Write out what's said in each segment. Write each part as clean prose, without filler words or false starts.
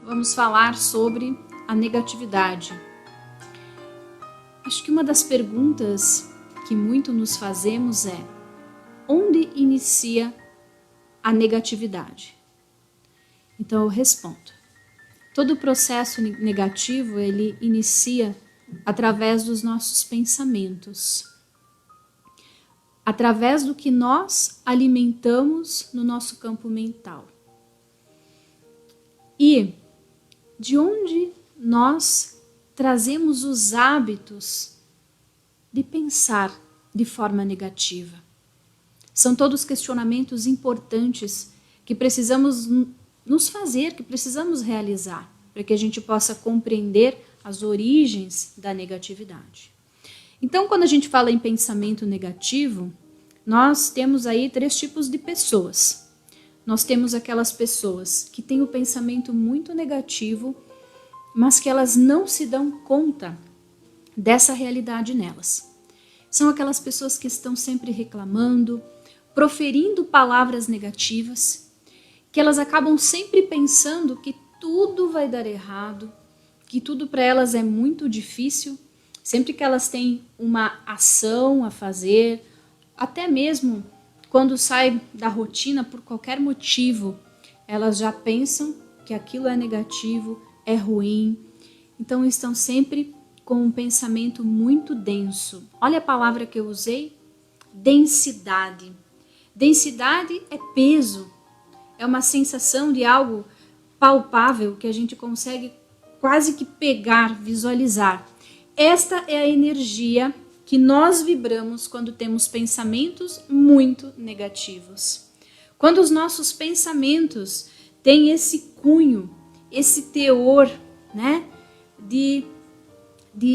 vamos falar sobre a negatividade. Acho que uma das perguntas que muito nos fazemos é: onde inicia a negatividade? Então eu respondo. Todo o processo negativo, ele inicia através dos nossos pensamentos. Através do que nós alimentamos no nosso campo mental. E de onde nós trazemos os hábitos de pensar de forma negativa. São todos questionamentos importantes que precisamos nos fazer, que precisamos realizar, para que a gente possa compreender as origens da negatividade. Então, quando a gente fala em pensamento negativo, nós temos aí 3 tipos de pessoas. Nós temos aquelas pessoas que têm o pensamento muito negativo, mas que elas não se dão conta dessa realidade nelas. São aquelas pessoas que estão sempre reclamando, proferindo palavras negativas, que elas acabam sempre pensando que tudo vai dar errado, que tudo para elas é muito difícil. Sempre que elas têm uma ação a fazer, até mesmo quando saem da rotina por qualquer motivo, elas já pensam que aquilo é negativo, é ruim. Então estão sempre com um pensamento muito denso. Olha a palavra que eu usei, densidade. Densidade é peso, é uma sensação de algo palpável que a gente consegue quase que pegar, visualizar. Esta é a energia que nós vibramos quando temos pensamentos muito negativos. Quando os nossos pensamentos têm esse cunho, esse teor, né, de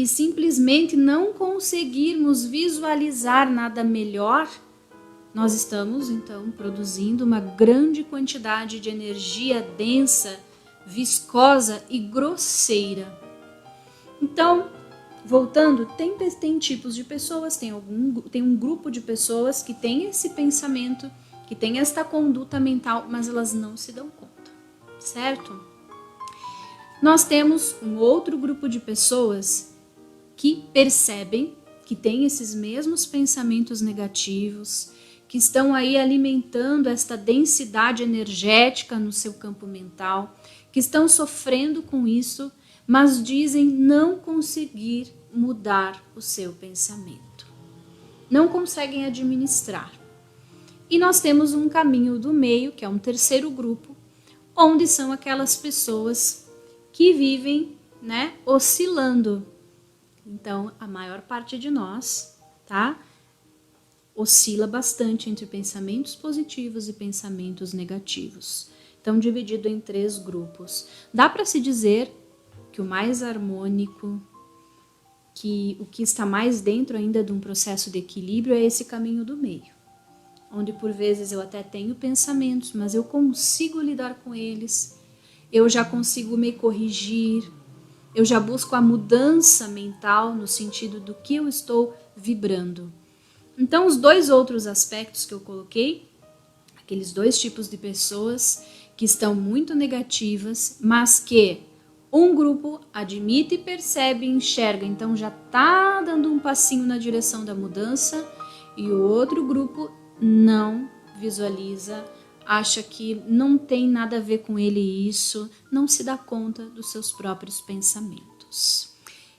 simplesmente não conseguirmos visualizar nada melhor, nós estamos, então, produzindo uma grande quantidade de energia densa, viscosa e grosseira. Então, voltando, tem tipos de pessoas, tem um grupo de pessoas que tem esse pensamento, que tem esta conduta mental, mas elas não se dão conta, certo? Nós temos um outro grupo de pessoas que percebem que tem esses mesmos pensamentos negativos, que estão aí alimentando esta densidade energética no seu campo mental, que estão sofrendo com isso, mas dizem não conseguir mudar o seu pensamento. Não conseguem administrar. E nós temos um caminho do meio, que é um terceiro grupo, onde são aquelas pessoas que vivem, né, oscilando. Então, a maior parte de nós, tá, oscila bastante entre pensamentos positivos e pensamentos negativos. Então, dividido em 3 grupos. Dá para se dizer que o mais harmônico, que o que está mais dentro ainda de um processo de equilíbrio é esse caminho do meio, onde por vezes eu até tenho pensamentos, mas eu consigo lidar com eles, eu já consigo me corrigir, eu já busco a mudança mental no sentido do que eu estou vibrando. Então, os 2 outros aspectos que eu coloquei, aqueles 2 tipos de pessoas que estão muito negativas, mas que um grupo admite, percebe e enxerga, então já está dando um passinho na direção da mudança, e o outro grupo não visualiza, acha que não tem nada a ver com ele isso, não se dá conta dos seus próprios pensamentos.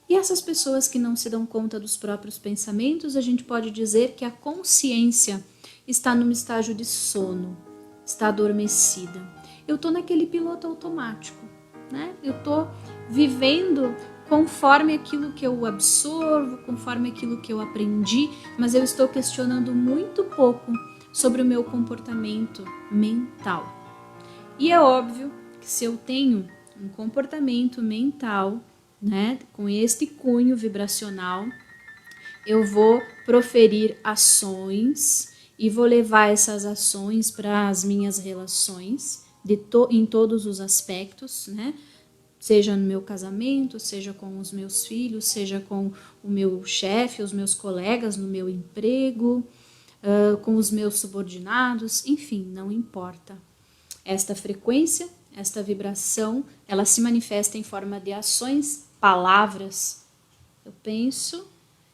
E essas pessoas que não se dão conta dos próprios pensamentos, a gente pode dizer que a consciência está num estágio de sono, está adormecida. Eu estou naquele piloto automático, né? Eu estou vivendo conforme aquilo que eu absorvo, conforme aquilo que eu aprendi, mas eu estou questionando muito pouco sobre o meu comportamento mental. E é óbvio que se eu tenho um comportamento mental, né, com este cunho vibracional, eu vou proferir ações e vou levar essas ações para as minhas relações em todos os aspectos, né? Seja no meu casamento, seja com os meus filhos, seja com o meu chefe, os meus colegas no meu emprego, com os meus subordinados, enfim, não importa. Esta frequência esta vibração, ela se manifesta em forma de ações, palavras. Eu penso,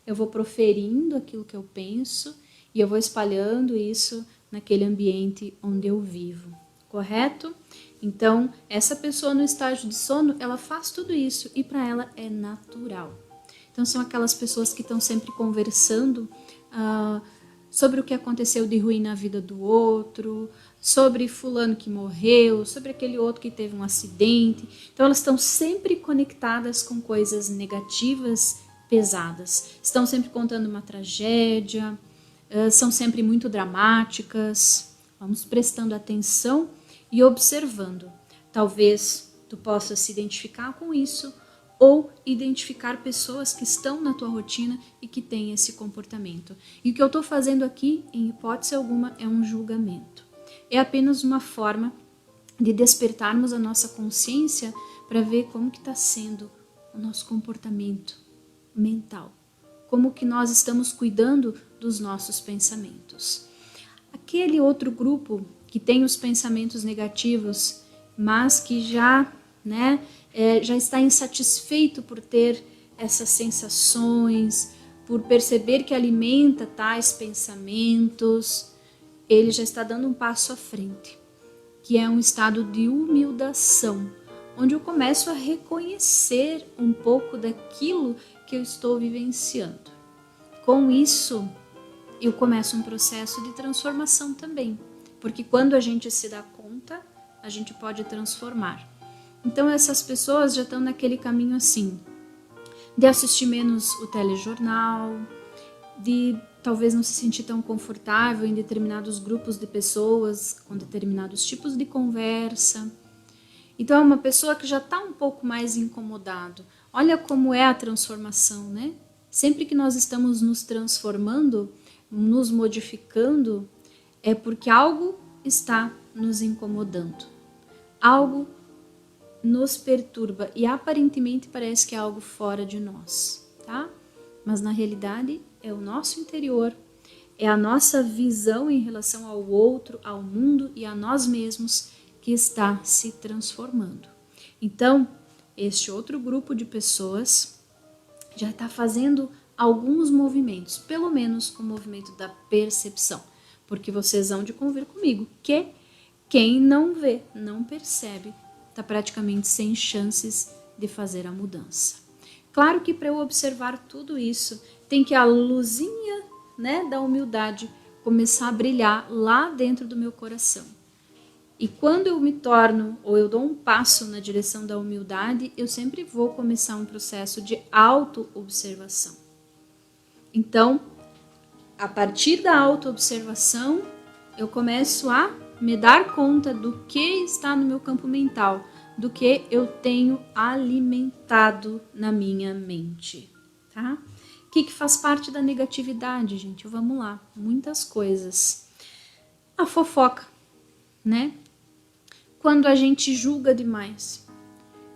eu vou proferindo aquilo que eu penso e eu vou espalhando isso naquele ambiente onde eu vivo, correto? Então, essa pessoa no estágio de sono, ela faz tudo isso e para ela é natural. Então, são aquelas pessoas que estão sempre conversando sobre o que aconteceu de ruim na vida do outro, sobre fulano que morreu, sobre aquele outro que teve um acidente. Então elas estão sempre conectadas com coisas negativas, pesadas. Estão sempre contando uma tragédia, são sempre muito dramáticas. Vamos prestando atenção e observando. Talvez tu possa se identificar com isso ou identificar pessoas que estão na tua rotina e que têm esse comportamento. E o que eu estou fazendo aqui, em hipótese alguma, é um julgamento. É apenas uma forma de despertarmos a nossa consciência para ver como que está sendo o nosso comportamento mental. Como que nós estamos cuidando dos nossos pensamentos. Aquele outro grupo que tem os pensamentos negativos, mas que já está insatisfeito por ter essas sensações, por perceber que alimenta tais pensamentos, ele já está dando um passo à frente, que é um estado de humildação, onde eu começo a reconhecer um pouco daquilo que eu estou vivenciando. Com isso, eu começo um processo de transformação também, porque quando a gente se dá conta, a gente pode transformar. Então essas pessoas já estão naquele caminho assim, de assistir menos o telejornal, de talvez não se sentir tão confortável em determinados grupos de pessoas, com determinados tipos de conversa. Então é uma pessoa que já está um pouco mais incomodado. Olha como é a transformação, né? Sempre que nós estamos nos transformando, nos modificando, é porque algo está nos incomodando. Algo nos perturba e aparentemente parece que é algo fora de nós, tá? Mas na realidade é o nosso interior, é a nossa visão em relação ao outro, ao mundo e a nós mesmos que está se transformando. Então, este outro grupo de pessoas já está fazendo alguns movimentos, pelo menos o movimento da percepção, porque vocês vão de convir comigo que quem não vê, não percebe, está praticamente sem chances de fazer a mudança. Claro que para eu observar tudo isso, tem que a luzinha, da humildade começar a brilhar lá dentro do meu coração. E quando eu me torno, ou eu dou um passo na direção da humildade, eu sempre vou começar um processo de auto-observação. Então, a partir da auto-observação, eu começo a me dar conta do que está no meu campo mental, do que eu tenho alimentado na minha mente, tá? O que faz parte da negatividade, gente? Vamos lá, muitas coisas. A fofoca, Quando a gente julga demais,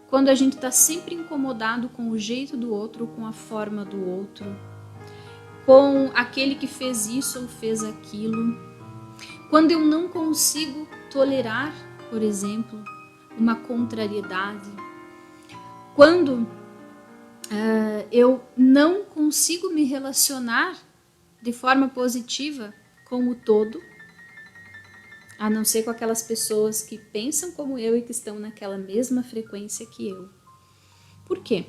quando a gente está sempre incomodado com o jeito do outro, com a forma do outro, com aquele que fez isso ou fez aquilo, quando eu não consigo tolerar, por exemplo, uma contrariedade, quando eu não consigo me relacionar de forma positiva com o todo, a não ser com aquelas pessoas que pensam como eu e que estão naquela mesma frequência que eu. Por quê?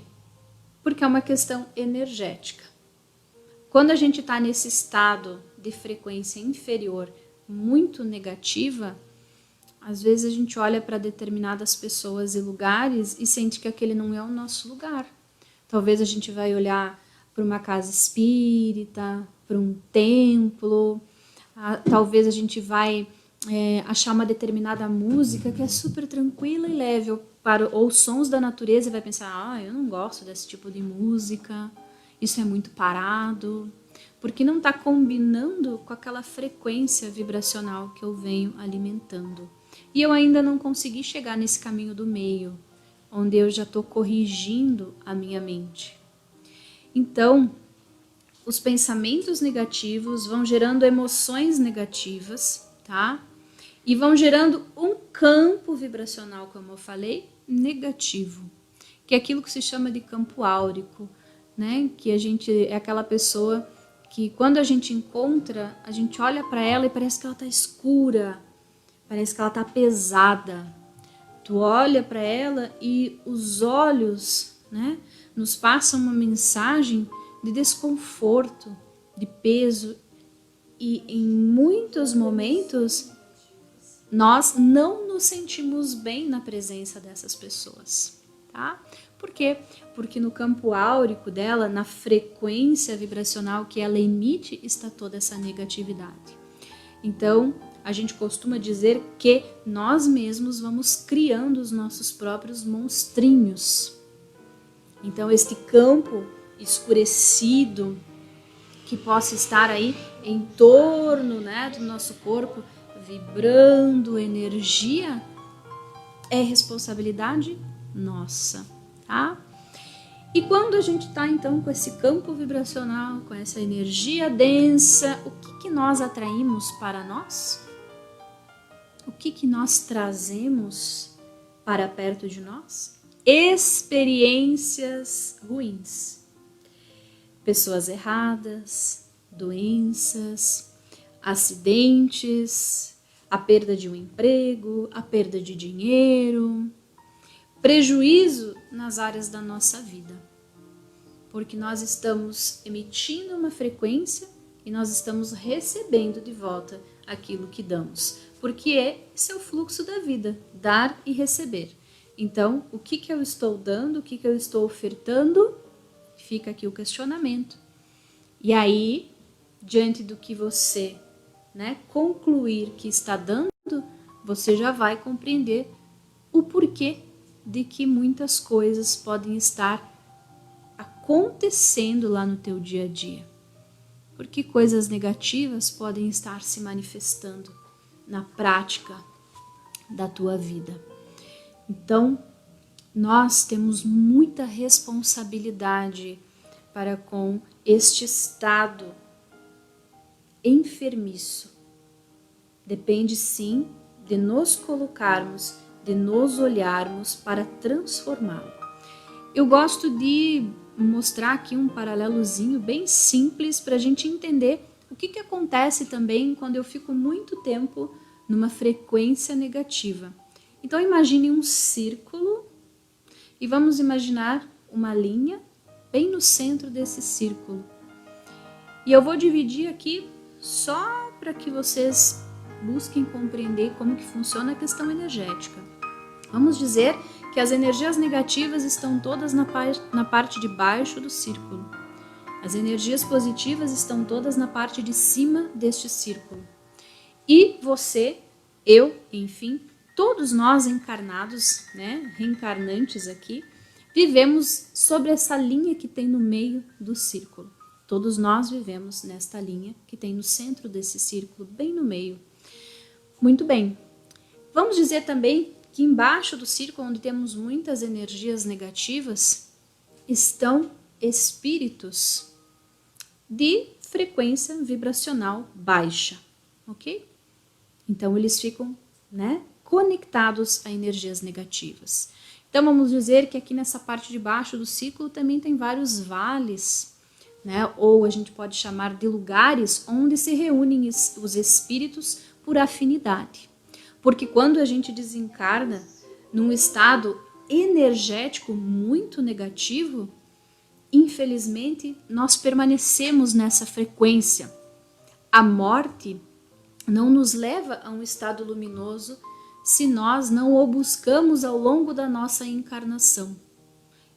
Porque é uma questão energética. Quando a gente está nesse estado de frequência inferior muito negativa, às vezes a gente olha para determinadas pessoas e lugares e sente que aquele não é o nosso lugar. Talvez a gente vai olhar para uma casa espírita, para um templo, talvez a gente vai achar uma determinada música que é super tranquila e leve, ou sons da natureza e vai pensar, eu não gosto desse tipo de música, isso é muito parado, porque não está combinando com aquela frequência vibracional que eu venho alimentando. E eu ainda não consegui chegar nesse caminho do meio, onde eu já estou corrigindo a minha mente. Então, os pensamentos negativos vão gerando emoções negativas, tá? e vão gerando um campo vibracional, como eu falei, negativo, que é aquilo que se chama de campo áurico, né? Que a gente é aquela pessoa que quando a gente encontra, a gente olha para ela e parece que ela tá escura, parece que ela tá pesada. Tu olha para ela e os olhos, né, nos passam uma mensagem de desconforto, de peso, e em muitos momentos nós não nos sentimos bem na presença dessas pessoas, tá? Por quê? Porque no campo áurico dela, na frequência vibracional que ela emite, está toda essa negatividade. Então, a gente costuma dizer que nós mesmos vamos criando os nossos próprios monstrinhos. Então, este campo escurecido que possa estar aí em torno, né, do nosso corpo, vibrando energia, é responsabilidade nossa, tá? E quando a gente está então com esse campo vibracional, com essa energia densa, o que nós atraímos para nós? O que nós trazemos para perto de nós? Experiências ruins, pessoas erradas, doenças, acidentes, a perda de um emprego, a perda de dinheiro, prejuízo nas áreas da nossa vida, porque nós estamos emitindo uma frequência e nós estamos recebendo de volta aquilo que damos, porque esse é o fluxo da vida, dar e receber. Então, o que eu estou dando, o que eu estou ofertando? Fica aqui o questionamento. E aí, diante do que você, né, concluir que está dando, você já vai compreender o porquê de que muitas coisas podem estar acontecendo lá no teu dia a dia. Porque coisas negativas podem estar se manifestando na prática da tua vida. Então, nós temos muita responsabilidade para com este estado enfermiço. Depende sim de nos colocarmos, de nos olharmos para transformá-lo. Eu gosto de mostrar aqui um paralelozinho bem simples para a gente entender o que acontece também quando eu fico muito tempo numa frequência negativa. Então imagine um círculo e vamos imaginar uma linha bem no centro desse círculo. E eu vou dividir aqui só para que vocês busquem compreender como que funciona a questão energética. Vamos dizer que as energias negativas estão todas na parte de baixo do círculo. As energias positivas estão todas na parte de cima deste círculo. E você, eu, enfim, todos nós encarnados, né, reencarnantes aqui, vivemos sobre essa linha que tem no meio do círculo. Todos nós vivemos nesta linha que tem no centro desse círculo, bem no meio. Muito bem. Vamos dizer também que embaixo do círculo, onde temos muitas energias negativas, estão espíritos de frequência vibracional baixa, ok? Então, eles ficam, né, conectados a energias negativas. Então, vamos dizer que aqui nessa parte de baixo do círculo também tem vários vales, né? Ou a gente pode chamar de lugares onde se reúnem os espíritos por afinidade. Porque quando a gente desencarna num estado energético muito negativo, infelizmente nós permanecemos nessa frequência. A morte não nos leva a um estado luminoso se nós não o buscamos ao longo da nossa encarnação.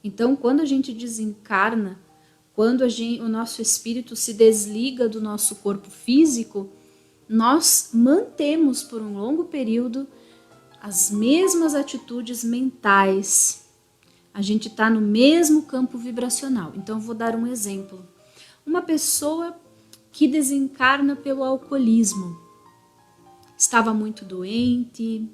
Então, quando a gente desencarna, quando o nosso espírito se desliga do nosso corpo físico, nós mantemos por um longo período as mesmas atitudes mentais. A gente está no mesmo campo vibracional. Então, vou dar um exemplo. Uma pessoa que desencarna pelo alcoolismo. Estava muito doente,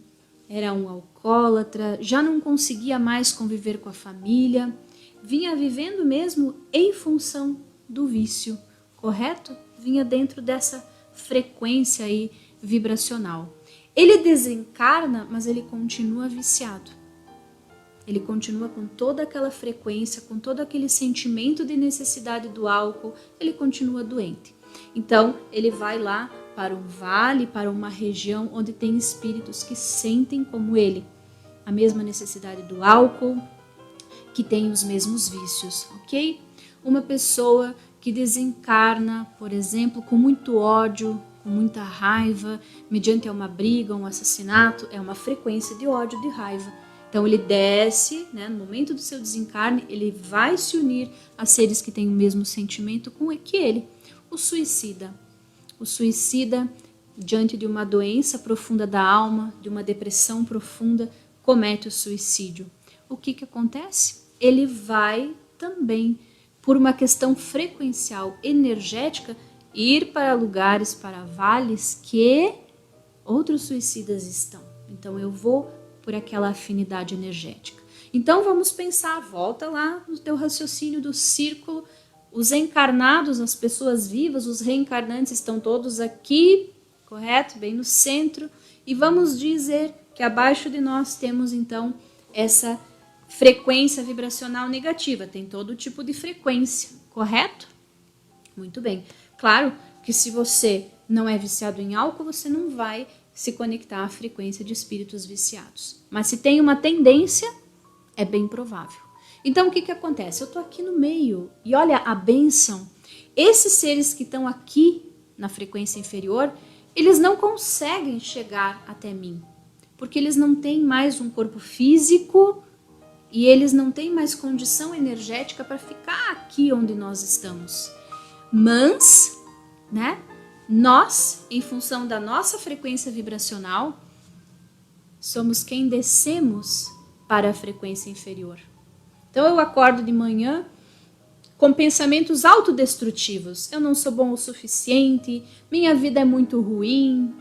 era um alcoólatra, já não conseguia mais conviver com a família, vinha vivendo mesmo em função do vício, correto? Vinha dentro dessa frequência aí vibracional. Ele desencarna, mas ele continua viciado. Ele continua com toda aquela frequência, com todo aquele sentimento de necessidade do álcool, ele continua doente. Então, ele vai lá para um vale, para uma região onde tem espíritos que sentem como ele a mesma necessidade do álcool, que tem os mesmos vícios, ok? Uma pessoa que desencarna, por exemplo, com muito ódio, com muita raiva, mediante uma briga, um assassinato, é uma frequência de ódio, de raiva. Então ele desce, né, no momento do seu desencarne, ele vai se unir a seres que têm o mesmo sentimento que ele. O suicida. O suicida, diante de uma doença profunda da alma, de uma depressão profunda, comete o suicídio. O que acontece? Ele vai também, por uma questão frequencial energética, ir para lugares, para vales que outros suicidas estão. Então eu vou por aquela afinidade energética. Então vamos pensar, volta lá no teu raciocínio do círculo, os encarnados, as pessoas vivas, os reencarnantes estão todos aqui, correto? Bem no centro, e vamos dizer que abaixo de nós temos então essa frequência vibracional negativa, tem todo tipo de frequência, correto? Muito bem. Claro que se você não é viciado em álcool, você não vai se conectar à frequência de espíritos viciados. Mas se tem uma tendência, é bem provável. Então o que acontece? Eu estou aqui no meio e olha a bênção. Esses seres que estão aqui na frequência inferior, eles não conseguem chegar até mim, porque eles não têm mais um corpo físico e eles não têm mais condição energética para ficar aqui onde nós estamos. Mas, né, nós, em função da nossa frequência vibracional, somos quem descemos para a frequência inferior. Então eu acordo de manhã com pensamentos autodestrutivos. Eu não sou bom o suficiente, minha vida é muito ruim,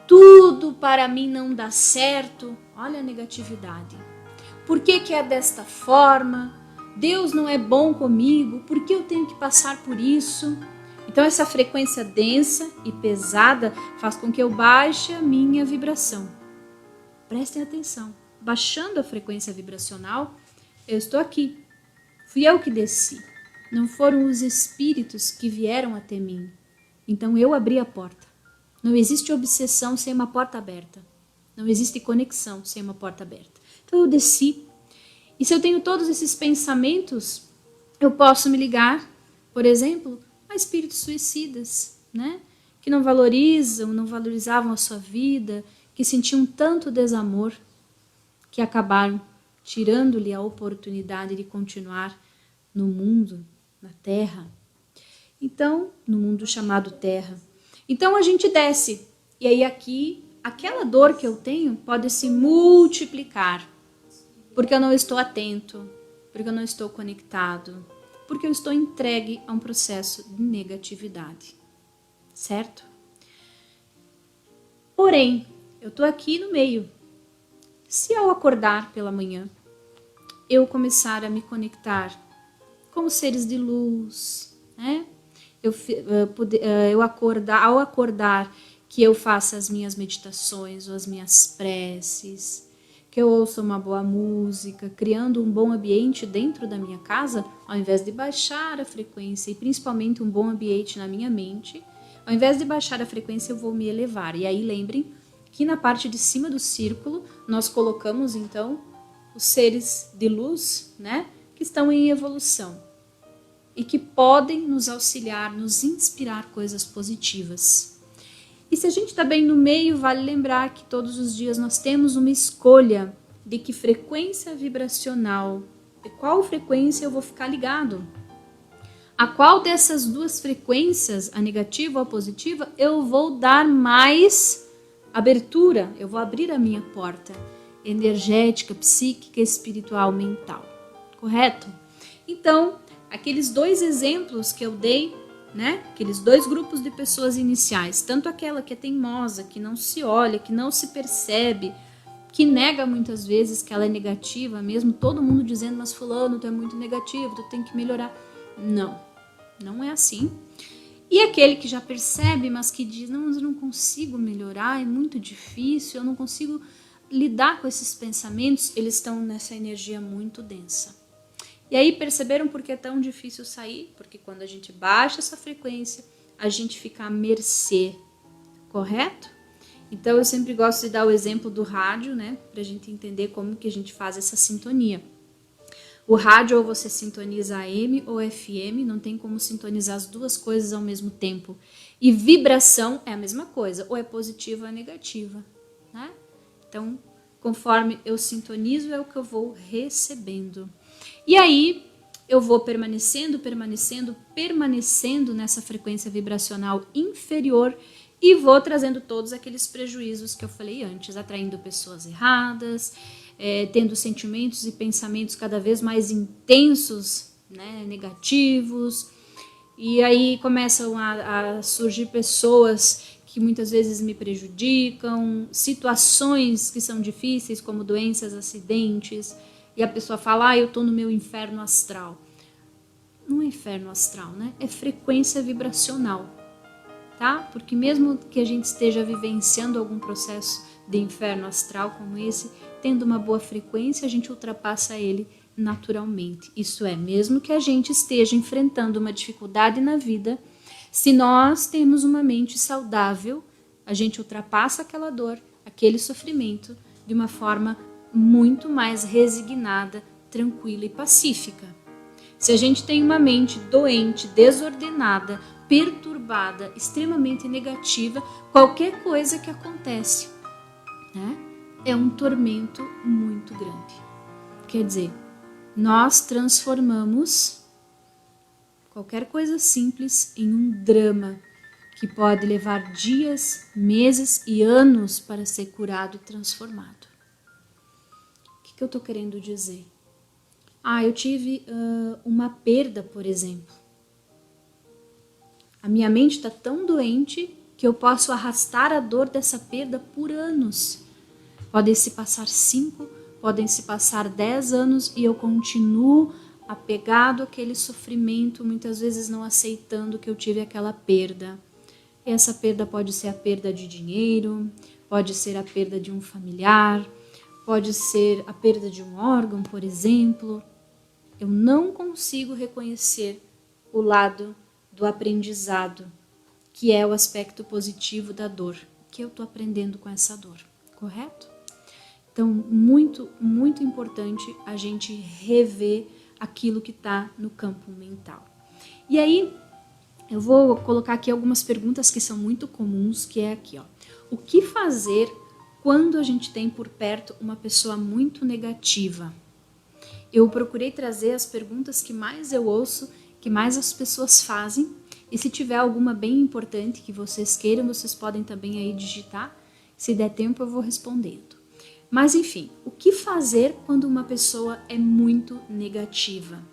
tudo para mim não dá certo. Olha a negatividade. Por que é desta forma? Deus não é bom comigo, por que eu tenho que passar por isso? Então essa frequência densa e pesada faz com que eu baixe a minha vibração. Prestem atenção, baixando a frequência vibracional, eu estou aqui. Fui eu que desci, não foram os espíritos que vieram até mim. Então eu abri a porta. Não existe obsessão sem uma porta aberta. Não existe conexão sem uma porta aberta. Então eu desci. E se eu tenho todos esses pensamentos, eu posso me ligar, por exemplo, a espíritos suicidas, né? Que não valorizavam a sua vida, que sentiam tanto desamor, que acabaram tirando-lhe a oportunidade de continuar no mundo, na Terra. Então, no mundo chamado Terra. Então a gente desce. E aí aqui, aquela dor que eu tenho pode se multiplicar. Porque eu não estou atento, porque eu não estou conectado, porque eu estou entregue a um processo de negatividade, certo? Porém, eu estou aqui no meio. Se ao acordar pela manhã, eu começar a me conectar com os seres de luz, né? Ao acordar, que eu faça as minhas meditações ou as minhas preces, que eu ouça uma boa música, criando um bom ambiente dentro da minha casa, ao invés de baixar a frequência, e principalmente um bom ambiente na minha mente, ao invés de baixar a frequência, eu vou me elevar. E aí lembrem que na parte de cima do círculo, nós colocamos então os seres de luz, né, que estão em evolução e que podem nos auxiliar, nos inspirar coisas positivas. E se a gente está bem no meio, vale lembrar que todos os dias nós temos uma escolha de que frequência vibracional, de qual frequência eu vou ficar ligado. A qual dessas duas frequências, a negativa ou a positiva, eu vou dar mais abertura, eu vou abrir a minha porta energética, psíquica, espiritual, mental. Correto? Então, aqueles dois exemplos que eu dei, né? Aqueles dois grupos de pessoas iniciais, tanto aquela que é teimosa, que não se olha, que não se percebe, que nega muitas vezes que ela é negativa, mesmo todo mundo dizendo, mas fulano, tu é muito negativo, tu tem que melhorar. Não, não é assim. E aquele que já percebe, mas que diz, não, mas eu não consigo melhorar, é muito difícil, eu não consigo lidar com esses pensamentos, eles estão nessa energia muito densa. E aí perceberam por que é tão difícil sair? Porque quando a gente baixa essa frequência, a gente fica à mercê, correto? Então eu sempre gosto de dar o exemplo do rádio, né? Pra gente entender como que a gente faz essa sintonia. O rádio ou você sintoniza AM ou FM, não tem como sintonizar as duas coisas ao mesmo tempo. E vibração é a mesma coisa, ou é positiva ou é negativa, né? Então, conforme eu sintonizo é o que eu vou recebendo. E aí eu vou permanecendo nessa frequência vibracional inferior e vou trazendo todos aqueles prejuízos que eu falei antes, atraindo pessoas erradas, tendo sentimentos e pensamentos cada vez mais intensos, né, negativos. E aí começam a surgir pessoas que muitas vezes me prejudicam, situações que são difíceis, como doenças, acidentes, e a pessoa fala, eu tô no meu inferno astral. Não é inferno astral, né? É frequência vibracional, tá? Porque mesmo que a gente esteja vivenciando algum processo de inferno astral como esse, tendo uma boa frequência, a gente ultrapassa ele naturalmente. Isso é, mesmo que a gente esteja enfrentando uma dificuldade na vida, se nós temos uma mente saudável, a gente ultrapassa aquela dor, aquele sofrimento, de uma forma muito mais resignada, tranquila e pacífica. Se a gente tem uma mente doente, desordenada, perturbada, extremamente negativa, qualquer coisa que acontece, né, é um tormento muito grande. Quer dizer, nós transformamos qualquer coisa simples em um drama que pode levar dias, meses e anos para ser curado e transformado. O que eu estou querendo dizer? Eu tive uma perda, por exemplo. A minha mente está tão doente que eu posso arrastar a dor dessa perda por anos. Podem se passar 5, podem se passar 10 anos e eu continuo apegado àquele sofrimento, muitas vezes não aceitando que eu tive aquela perda. E essa perda pode ser a perda de dinheiro, pode ser a perda de um familiar, pode ser a perda de um órgão, por exemplo. Eu não consigo reconhecer o lado do aprendizado, que é o aspecto positivo da dor, que eu estou aprendendo com essa dor, correto? Então, muito, muito importante a gente rever aquilo que está no campo mental. E aí, eu vou colocar aqui algumas perguntas que são muito comuns, que é aqui, ó. O que fazer quando a gente tem por perto uma pessoa muito negativa? Eu procurei trazer as perguntas que mais eu ouço, que mais as pessoas fazem, e se tiver alguma bem importante que vocês queiram, vocês podem também aí digitar, se der tempo eu vou respondendo. Mas enfim, o que fazer quando uma pessoa é muito negativa?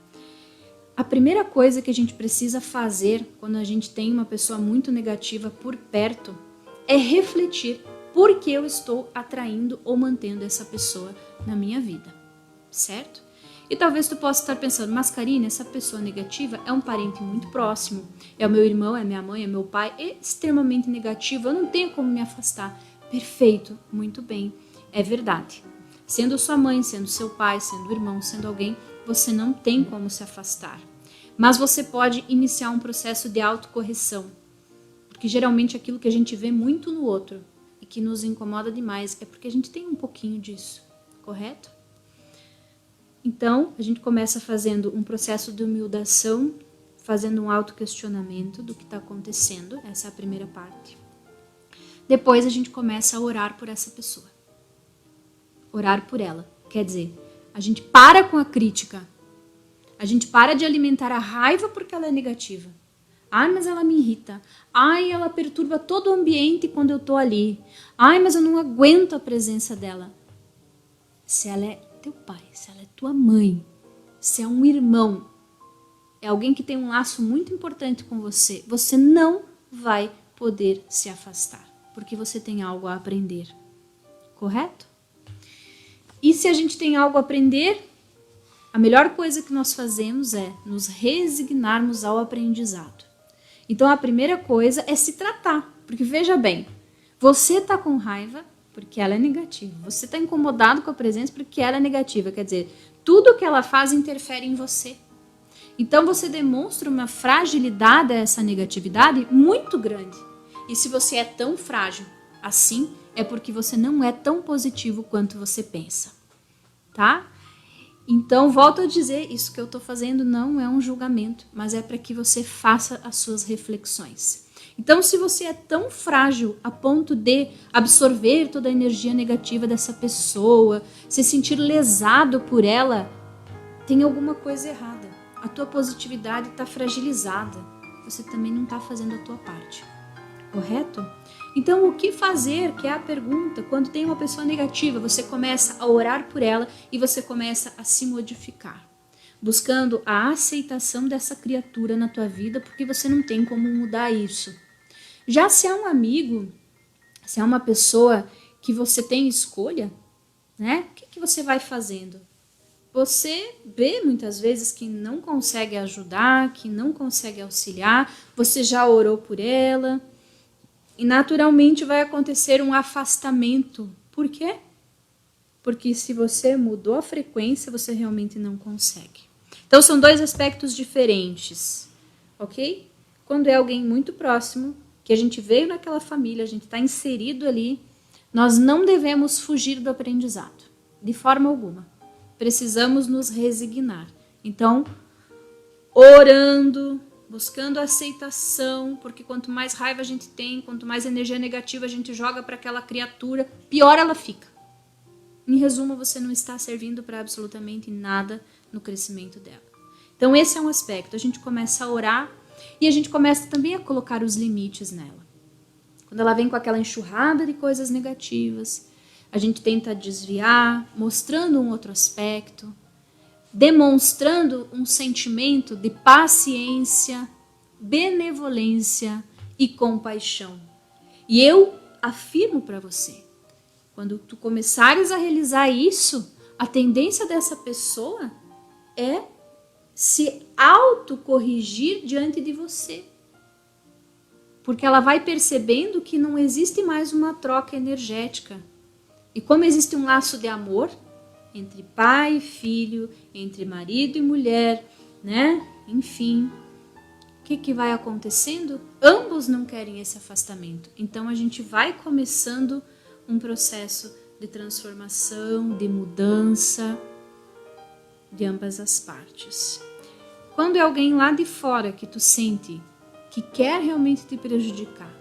A primeira coisa que a gente precisa fazer quando a gente tem uma pessoa muito negativa por perto é refletir por que eu estou atraindo ou mantendo essa pessoa na minha vida, certo? E talvez tu possa estar pensando, mas Karine, essa pessoa negativa é um parente muito próximo, é o meu irmão, é minha mãe, é meu pai, é extremamente negativo, eu não tenho como me afastar. Perfeito, muito bem, é verdade. Sendo sua mãe, sendo seu pai, sendo irmão, sendo alguém, você não tem como se afastar. Mas você pode iniciar um processo de autocorreção, porque geralmente aquilo que a gente vê muito no outro e que nos incomoda demais é porque a gente tem um pouquinho disso, correto? Então, a gente começa fazendo um processo de humildação, fazendo um autoquestionamento do que está acontecendo, essa é a primeira parte. Depois a gente começa a orar por essa pessoa. Orar por ela, quer dizer, a gente para com a crítica, a gente para de alimentar a raiva porque ela é negativa. Mas ela me irrita. Ela perturba todo o ambiente quando eu tô ali. Mas eu não aguento a presença dela. Se ela é teu pai, se ela é tua mãe, se é um irmão, é alguém que tem um laço muito importante com você, você não vai poder se afastar, porque você tem algo a aprender, correto? E se a gente tem algo a aprender, a melhor coisa que nós fazemos é nos resignarmos ao aprendizado. Então a primeira coisa é se tratar, porque veja bem, você está com raiva porque ela é negativa, você está incomodado com a presença porque ela é negativa, quer dizer, tudo que ela faz interfere em você. Então você demonstra uma fragilidade a essa negatividade muito grande. E se você é tão frágil assim, é porque você não é tão positivo quanto você pensa, tá? Então, volto a dizer, isso que eu estou fazendo não é um julgamento, mas é para que você faça as suas reflexões. Então, se você é tão frágil a ponto de absorver toda a energia negativa dessa pessoa, se sentir lesado por ela, tem alguma coisa errada. A tua positividade está fragilizada. Você também não está fazendo a tua parte. Correto? Então, o que fazer, que é a pergunta, quando tem uma pessoa negativa, você começa a orar por ela e você começa a se modificar, buscando a aceitação dessa criatura na tua vida, porque você não tem como mudar isso. Já se é um amigo, se é uma pessoa que você tem escolha, né? O que você vai fazendo? Você vê muitas vezes que não consegue ajudar, que não consegue auxiliar, você já orou por ela, e naturalmente vai acontecer um afastamento. Por quê? Porque se você mudou a frequência, você realmente não consegue. Então são dois aspectos diferentes, ok? Quando é alguém muito próximo, que a gente veio naquela família, a gente está inserido ali, nós não devemos fugir do aprendizado, de forma alguma. Precisamos nos resignar. Então, orando, buscando aceitação, porque quanto mais raiva a gente tem, quanto mais energia negativa a gente joga para aquela criatura, pior ela fica. Em resumo, você não está servindo para absolutamente nada no crescimento dela. Então esse é um aspecto, a gente começa a orar e a gente começa também a colocar os limites nela. Quando ela vem com aquela enxurrada de coisas negativas, a gente tenta desviar, mostrando um outro aspecto, demonstrando um sentimento de paciência, benevolência e compaixão. E eu afirmo para você, quando tu começares a realizar isso, a tendência dessa pessoa é se autocorrigir diante de você. Porque ela vai percebendo que não existe mais uma troca energética. E como existe um laço de amor entre pai e filho, entre marido e mulher, né? Enfim, o que vai acontecendo? Ambos não querem esse afastamento. Então a gente vai começando um processo de transformação, de mudança de ambas as partes. Quando é alguém lá de fora que tu sente que quer realmente te prejudicar,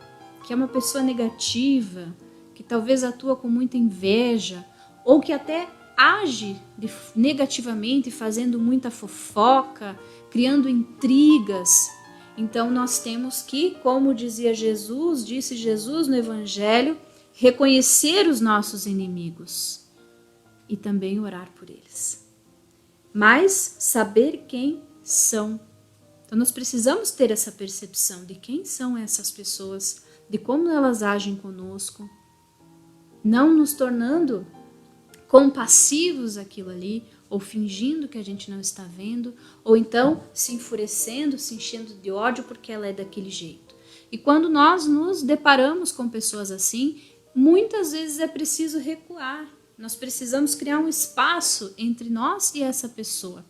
que é uma pessoa negativa, que talvez atua com muita inveja, ou que até age negativamente, fazendo muita fofoca, criando intrigas. Então nós temos que, como disse Jesus no Evangelho, reconhecer os nossos inimigos e também orar por eles. Mas saber quem são. Então nós precisamos ter essa percepção de quem são essas pessoas, de como elas agem conosco, não nos tornando compassivos aquilo ali, ou fingindo que a gente não está vendo, ou então se enfurecendo, se enchendo de ódio porque ela é daquele jeito. E quando nós nos deparamos com pessoas assim, muitas vezes é preciso recuar. Nós precisamos criar um espaço entre nós e essa pessoa.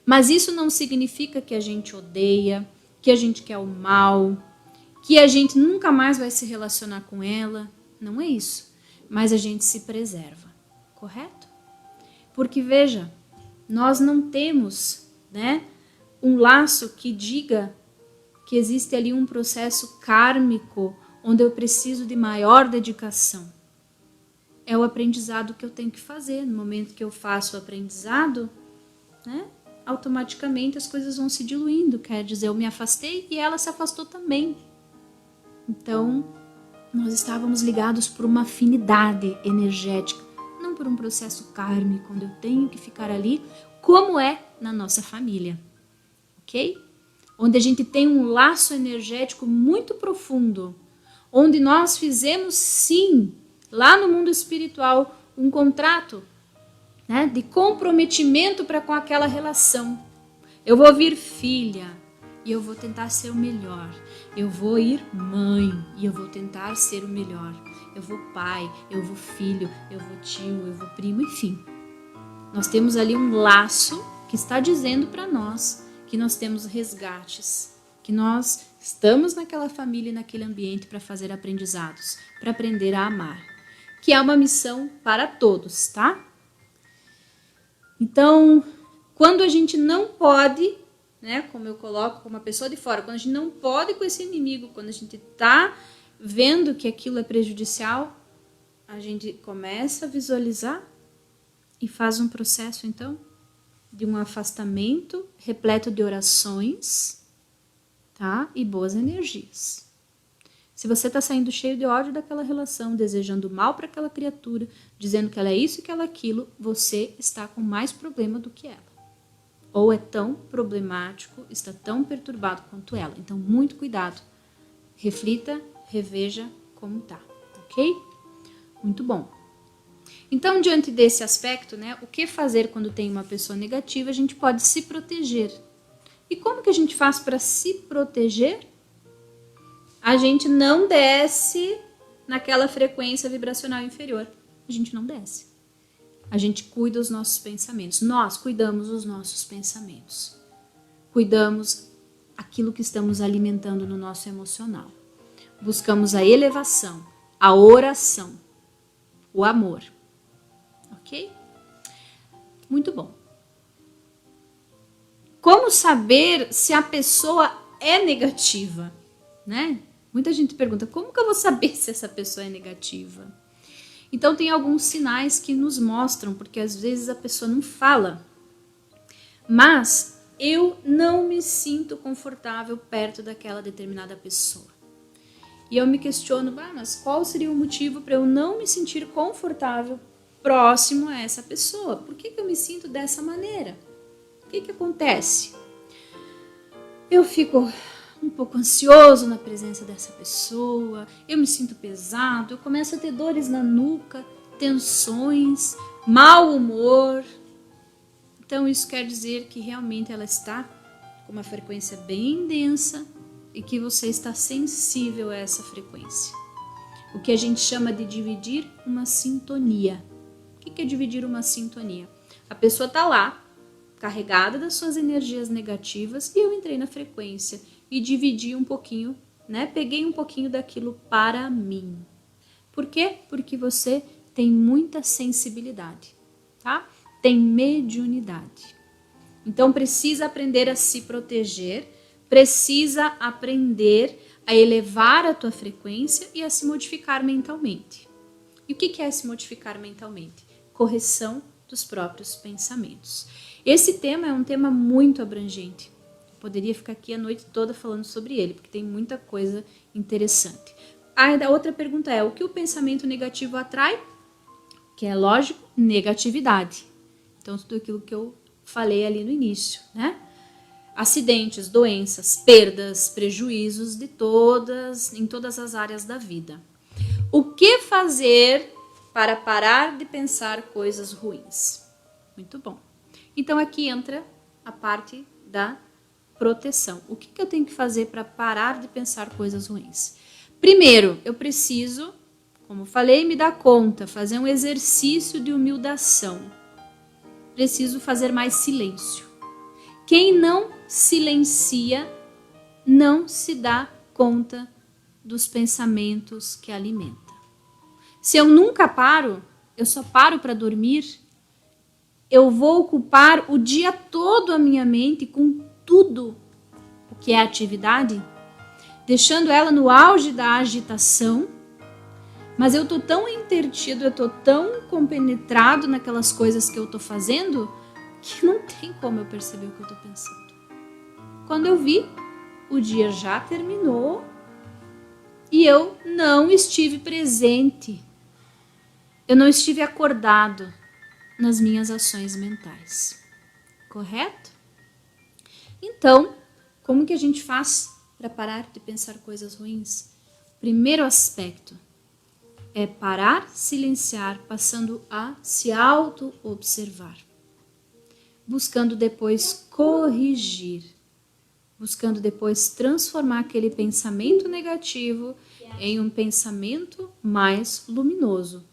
Mas isso não significa que a gente odeia, que a gente quer o mal, que a gente nunca mais vai se relacionar com ela. Não é isso. Mas a gente se preserva. Correto? Porque, veja, nós não temos, né, um laço que diga que existe ali um processo kármico onde eu preciso de maior dedicação. É o aprendizado que eu tenho que fazer. No momento que eu faço o aprendizado, né, automaticamente as coisas vão se diluindo. Quer dizer, eu me afastei e ela se afastou também. Então, nós estávamos ligados por uma afinidade energética, não por um processo kármico, onde eu tenho que ficar ali, como é na nossa família, ok? Onde a gente tem um laço energético muito profundo, onde nós fizemos, sim, lá no mundo espiritual, um contrato, né, de comprometimento para com aquela relação. Eu vou vir filha, e eu vou tentar ser o melhor. Eu vou ir mãe e eu vou tentar ser o melhor. Eu vou pai, eu vou filho, eu vou tio, eu vou primo, enfim. Nós temos ali um laço que está dizendo para nós que nós temos resgates, que nós estamos naquela família e naquele ambiente para fazer aprendizados, para aprender a amar, que é uma missão para todos, tá? Então, quando a gente não pode, né, como eu coloco como uma pessoa de fora, quando a gente não pode com esse inimigo, quando a gente está vendo que aquilo é prejudicial, a gente começa a visualizar e faz um processo, então, de um afastamento repleto de orações, tá? E boas energias. Se você está saindo cheio de ódio daquela relação, desejando mal para aquela criatura, dizendo que ela é isso e que ela é aquilo, você está com mais problema do que ela. Ou é tão problemático, está tão perturbado quanto ela. Então, muito cuidado. Reflita, reveja como tá, ok? Muito bom. Então, diante desse aspecto, né, o que fazer quando tem uma pessoa negativa? A gente pode se proteger. E como que a gente faz para se proteger? A gente não desce naquela frequência vibracional inferior. A gente não desce. A gente cuida dos nossos pensamentos. Nós cuidamos dos nossos pensamentos. Cuidamos aquilo que estamos alimentando no nosso emocional. Buscamos a elevação, a oração, o amor. Ok? Muito bom. Como saber se a pessoa é negativa, né? Muita gente pergunta, como que eu vou saber se essa pessoa é negativa? Então tem alguns sinais que nos mostram, porque às vezes a pessoa não fala. Mas eu não me sinto confortável perto daquela determinada pessoa. E eu me questiono, mas qual seria o motivo para eu não me sentir confortável próximo a essa pessoa? Por que eu me sinto dessa maneira? O que acontece? Eu fico um pouco ansioso na presença dessa pessoa, eu me sinto pesado, eu começo a ter dores na nuca, tensões, mau humor. Então isso quer dizer que realmente ela está com uma frequência bem densa e que você está sensível a essa frequência. O que a gente chama de dividir uma sintonia. O que é dividir uma sintonia? A pessoa está lá, carregada das suas energias negativas, e eu entrei na frequência e dividi um pouquinho, né? Peguei um pouquinho daquilo para mim. Por quê? Porque você tem muita sensibilidade, tá? Tem mediunidade. Então precisa aprender a se proteger, precisa aprender a elevar a tua frequência e a se modificar mentalmente. E o que é se modificar mentalmente? Correção dos próprios pensamentos. Esse tema é um tema muito abrangente. Eu poderia ficar aqui a noite toda falando sobre ele, porque tem muita coisa interessante. A outra pergunta é, o que o pensamento negativo atrai? Que é lógico, negatividade. Então, tudo aquilo que eu falei ali no início, né? Acidentes, doenças, perdas, prejuízos em todas as áreas da vida. O que fazer para parar de pensar coisas ruins? Muito bom. Então aqui entra a parte da proteção. O que eu tenho que fazer para parar de pensar coisas ruins? Primeiro, eu preciso, como falei, me dar conta, fazer um exercício de humildação. Preciso fazer mais silêncio. Quem não silencia não se dá conta dos pensamentos que alimenta. Se eu nunca paro, eu só paro para dormir, eu vou ocupar o dia todo a minha mente com tudo o que é atividade, deixando ela no auge da agitação, mas eu tô tão intertido, eu tô tão compenetrado naquelas coisas que eu tô fazendo, que não tem como eu perceber o que eu tô pensando. Quando eu vi, o dia já terminou e eu não estive presente. Eu não estive acordado nas minhas ações mentais. Correto? Então, como que a gente faz para parar de pensar coisas ruins? Primeiro aspecto é parar, silenciar, passando a se auto-observar. Buscando depois corrigir. buscando depois transformar aquele pensamento negativo em um pensamento mais luminoso,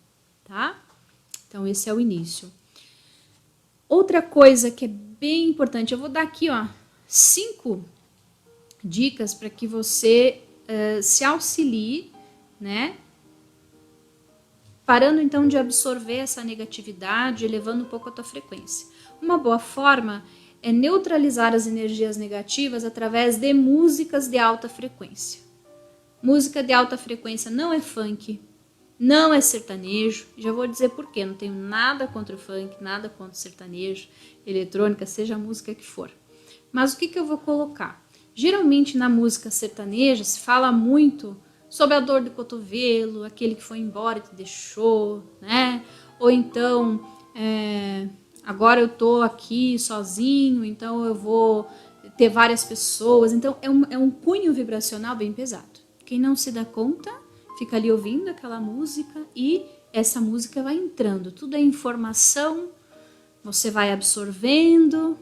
tá? Então esse é o início. Outra coisa que é bem importante, eu vou dar aqui, ó, 5 dicas para que você se auxilie, né? Parando então de absorver essa negatividade, elevando um pouco a tua frequência. Uma boa forma é neutralizar as energias negativas através de músicas de alta frequência. Música de alta frequência não é funk, não é sertanejo. Já vou dizer por quê. Não tenho nada contra o funk, nada contra o sertanejo, eletrônica, seja a música que for. Mas o que eu vou colocar? Geralmente na música sertaneja se fala muito sobre a dor do cotovelo, aquele que foi embora e te deixou, né? Ou então, agora eu tô aqui sozinho, então eu vou ter várias pessoas. Então é um cunho vibracional bem pesado. Quem não se dá conta, fica ali ouvindo aquela música e essa música vai entrando. Tudo é informação, você vai absorvendo,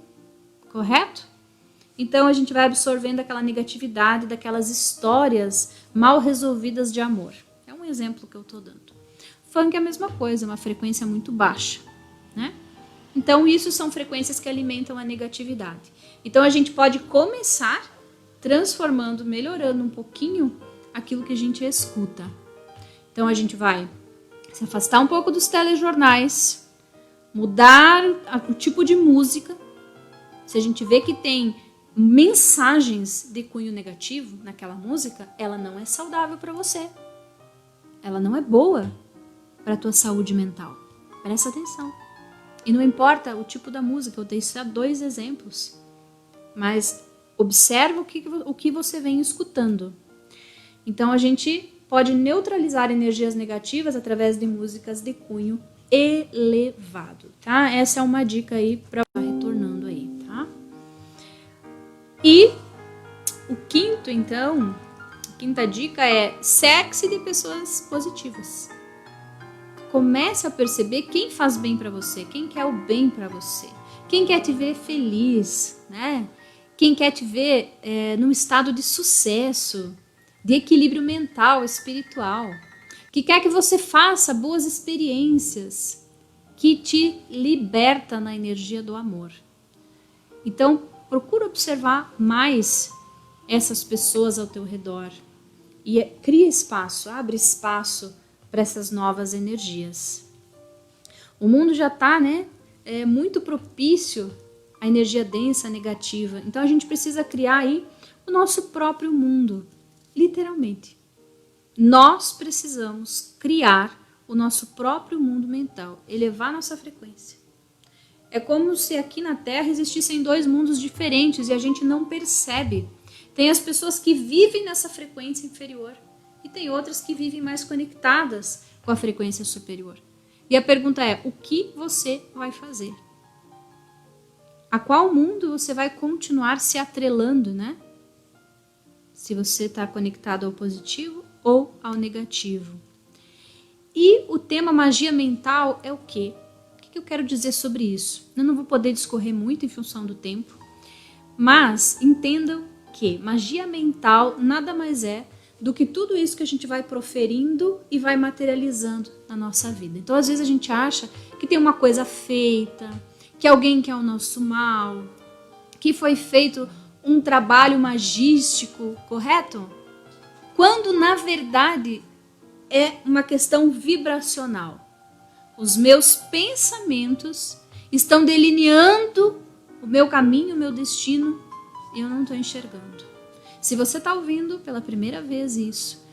correto? Então a gente vai absorvendo aquela negatividade daquelas histórias mal resolvidas de amor. É um exemplo que eu tô dando. Funk é a mesma coisa, uma frequência muito baixa, né? Então isso são frequências que alimentam a negatividade. Então a gente pode começar transformando, melhorando um pouquinho aquilo que a gente escuta. Então a gente vai se afastar um pouco dos telejornais, mudar o tipo de música. Se a gente vê que tem mensagens de cunho negativo naquela música, ela não é saudável para você. Ela não é boa para a tua saúde mental. Presta atenção. E não importa o tipo da música, eu dei só 2 exemplos. Mas observa o que você vem escutando. Então a gente pode neutralizar energias negativas através de músicas de cunho elevado, tá? Essa é uma dica aí para retornando aí, tá? E o quinto, então, a quinta dica é cerque-se de pessoas positivas. Comece a perceber quem faz bem para você, quem quer o bem para você, quem quer te ver feliz, né? Quem quer te ver num estado de sucesso, de equilíbrio mental, espiritual, que quer que você faça boas experiências, que te liberta na energia do amor. Então, procura observar mais essas pessoas ao teu redor e cria espaço, abre espaço para essas novas energias. O mundo já está, né, muito propício à energia densa, negativa. Então a gente precisa criar aí o nosso próprio mundo, literalmente. Nós precisamos criar o nosso próprio mundo mental, elevar nossa frequência. É como se aqui na Terra existissem 2 mundos diferentes e a gente não percebe. Tem as pessoas que vivem nessa frequência inferior e tem outras que vivem mais conectadas com a frequência superior. E a pergunta é, o que você vai fazer? A qual mundo você vai continuar se atrelando, né? Se você está conectado ao positivo ou ao negativo. E o tema magia mental é o quê? O que eu quero dizer sobre isso? Eu não vou poder discorrer muito em função do tempo, mas entendam que magia mental nada mais é do que tudo isso que a gente vai proferindo e vai materializando na nossa vida. Então, às vezes a gente acha que tem uma coisa feita, que alguém quer o nosso mal, que foi feito um trabalho magístico, correto? Quando, na verdade, é uma questão vibracional. Os meus pensamentos estão delineando o meu caminho, o meu destino, e eu não estou enxergando. Se você está ouvindo pela primeira vez isso,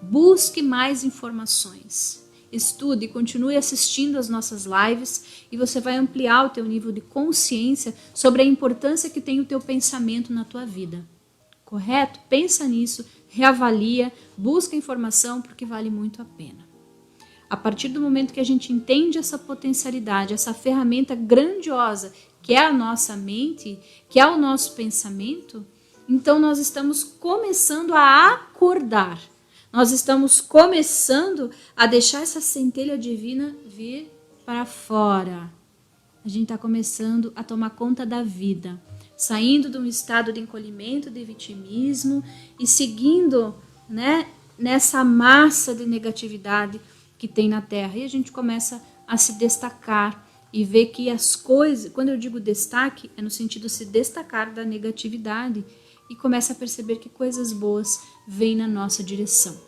busque mais informações. Estude, continue assistindo as nossas lives e você vai ampliar o teu nível de consciência sobre a importância que tem o teu pensamento na tua vida. Correto? Pensa nisso, reavalia, busca informação porque vale muito a pena. A partir do momento que a gente entende essa potencialidade, essa ferramenta grandiosa que é a nossa mente, que é o nosso pensamento, então nós estamos começando a acordar. Nós estamos começando a deixar essa centelha divina vir para fora. A gente está começando a tomar conta da vida. saindo de um estado de encolhimento, de vitimismo e seguindo, né, nessa massa de negatividade que tem na Terra. E a gente começa a se destacar e ver que as coisas, quando eu digo destaque, é no sentido de se destacar da negatividade e começa a perceber que coisas boas vêm na nossa direção.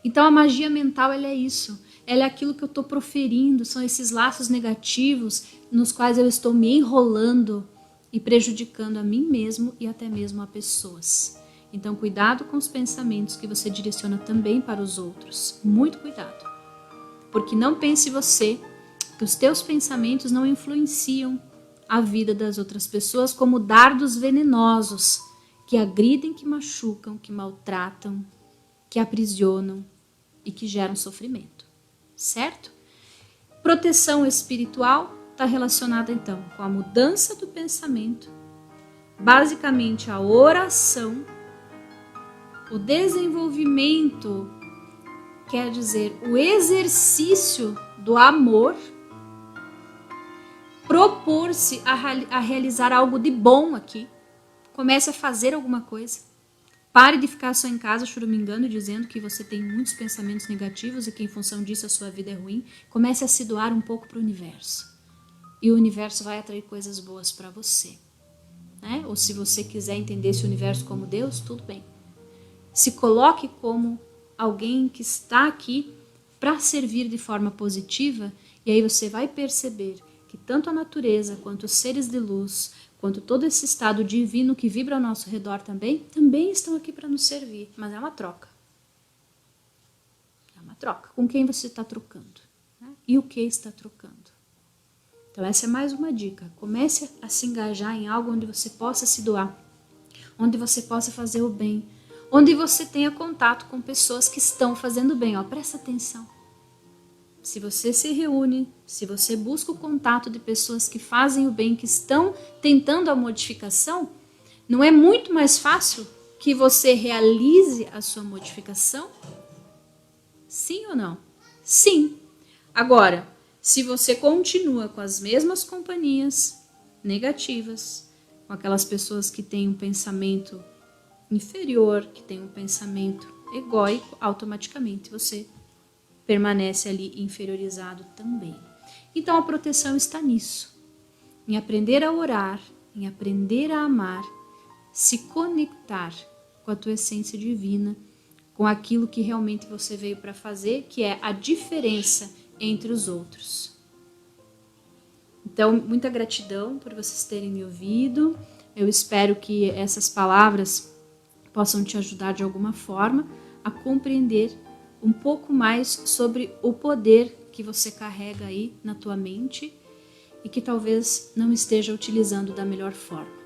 Então a magia mental, ela é isso. Ela é aquilo que eu estou proferindo, são esses laços negativos nos quais eu estou me enrolando e prejudicando a mim mesmo e até mesmo a pessoas. Então cuidado com os pensamentos que você direciona também para os outros. Muito cuidado. Porque não pense você que os teus pensamentos não influenciam a vida das outras pessoas como dardos venenosos que agridem, que machucam, que maltratam, que aprisionam e que geram sofrimento. Certo? Proteção espiritual está relacionada então com a mudança do pensamento, basicamente a oração, o desenvolvimento, quer dizer, o exercício do amor, propor-se a realizar algo de bom aqui, comece a fazer alguma coisa. Pare de ficar só em casa choramingando, dizendo que você tem muitos pensamentos negativos e que em função disso a sua vida é ruim. Comece a se doar um pouco para o universo. E o universo vai atrair coisas boas para você. Né? Ou se você quiser entender esse universo como Deus, tudo bem. Se coloque como alguém que está aqui para servir de forma positiva e aí você vai perceber que tanto a natureza quanto os seres de luz, quanto todo esse estado divino que vibra ao nosso redor também estão aqui para nos servir. Mas é uma troca. É uma troca. Com quem você está trocando? Né? E o que está trocando? Então essa é mais uma dica. Comece a se engajar em algo onde você possa se doar. Onde você possa fazer o bem. Onde você tenha contato com pessoas que estão fazendo bem. Ó, presta atenção. Se você se reúne, se você busca o contato de pessoas que fazem o bem, que estão tentando a modificação, não é muito mais fácil que você realize a sua modificação? Sim ou não? Sim. Agora, se você continua com as mesmas companhias negativas, com aquelas pessoas que têm um pensamento inferior, que têm um pensamento egóico, automaticamente você permanece ali inferiorizado também. Então a proteção está nisso, em aprender a orar, em aprender a amar, se conectar com a tua essência divina, com aquilo que realmente você veio para fazer, que é a diferença entre os outros. Então, muita gratidão por vocês terem me ouvido. Eu espero que essas palavras possam te ajudar de alguma forma a compreender um pouco mais sobre o poder que você carrega aí na tua mente e que talvez não esteja utilizando da melhor forma.